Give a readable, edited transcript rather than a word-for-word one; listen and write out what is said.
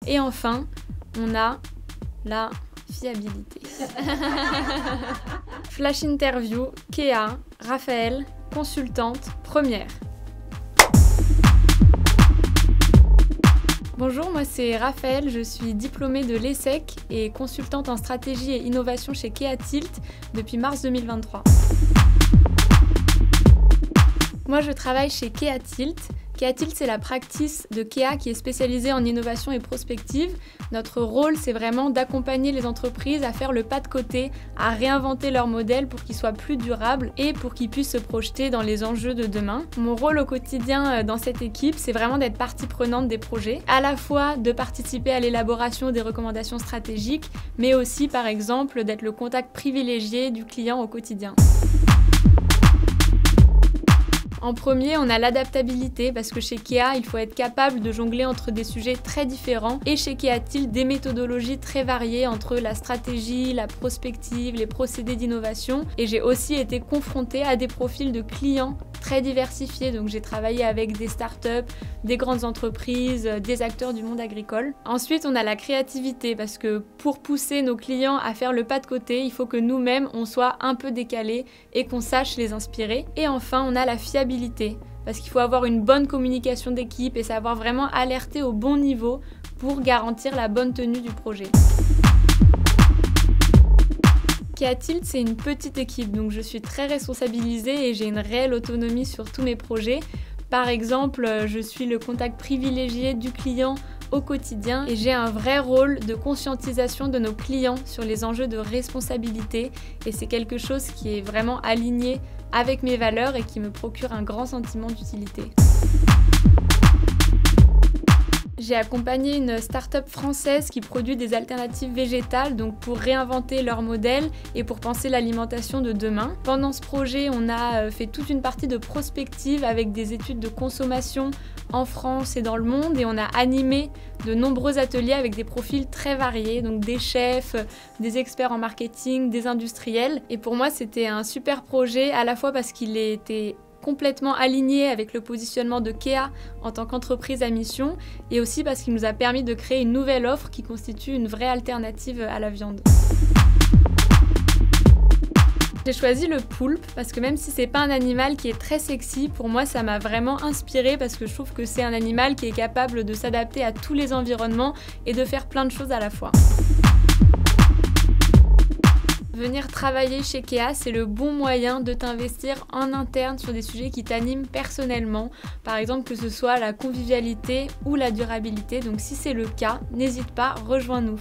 Et enfin, on a la fiabilité. Flash interview, Kéa, Raphaël, consultante première. Bonjour, moi c'est Raphaël, je suis diplômée de l'ESSEC et consultante en stratégie et innovation chez Kéa Tilt depuis mars 2023. Moi je travaille chez Kéa Tilt. Kéa Tilt, c'est la practice de Kéa qui est spécialisée en innovation et prospective. Notre rôle, c'est vraiment d'accompagner les entreprises à faire le pas de côté, à réinventer leur modèle pour qu'il soit plus durable et pour qu'ils puissent se projeter dans les enjeux de demain. Mon rôle au quotidien dans cette équipe, c'est vraiment d'être partie prenante des projets, à la fois de participer à l'élaboration des recommandations stratégiques, mais aussi, par exemple, d'être le contact privilégié du client au quotidien. En premier, on a l'adaptabilité parce que chez Kéa, il faut être capable de jongler entre des sujets très différents et chez Kéa Tilt, des méthodologies très variées entre la stratégie, la prospective, les procédés d'innovation. Et j'ai aussi été confrontée à des profils de clients très diversifiés. Donc j'ai travaillé avec des startups, des grandes entreprises, des acteurs du monde agricole. Ensuite, on a la créativité parce que pour pousser nos clients à faire le pas de côté, il faut que nous-mêmes, on soit un peu décalés et qu'on sache les inspirer. Et enfin, on a la fiabilité parce qu'il faut avoir une bonne communication d'équipe et savoir vraiment alerter au bon niveau pour garantir la bonne tenue du projet. Kéa Tilt, c'est une petite équipe, donc je suis très responsabilisée et j'ai une réelle autonomie sur tous mes projets. Par exemple, je suis le contact privilégié du client au quotidien et j'ai un vrai rôle de conscientisation de nos clients sur les enjeux de responsabilité et c'est quelque chose qui est vraiment aligné avec mes valeurs et qui me procure un grand sentiment d'utilité. J'ai accompagné une start-up française qui produit des alternatives végétales donc pour réinventer leur modèle et pour penser l'alimentation de demain. Pendant ce projet, on a fait toute une partie de prospective avec des études de consommation en France et dans le monde et on a animé de nombreux ateliers avec des profils très variés, donc des chefs, des experts en marketing, des industriels. Et pour moi, c'était un super projet à la fois parce qu'il était complètement aligné avec le positionnement de Kéa en tant qu'entreprise à mission et aussi parce qu'il nous a permis de créer une nouvelle offre qui constitue une vraie alternative à la viande. J'ai choisi le poulpe parce que même si c'est pas un animal qui est très sexy, pour moi ça m'a vraiment inspirée parce que je trouve que c'est un animal qui est capable de s'adapter à tous les environnements et de faire plein de choses à la fois. Venir travailler chez Kéa, c'est le bon moyen de t'investir en interne sur des sujets qui t'animent personnellement. Par exemple, que ce soit la convivialité ou la durabilité. Donc si c'est le cas, n'hésite pas, rejoins-nous.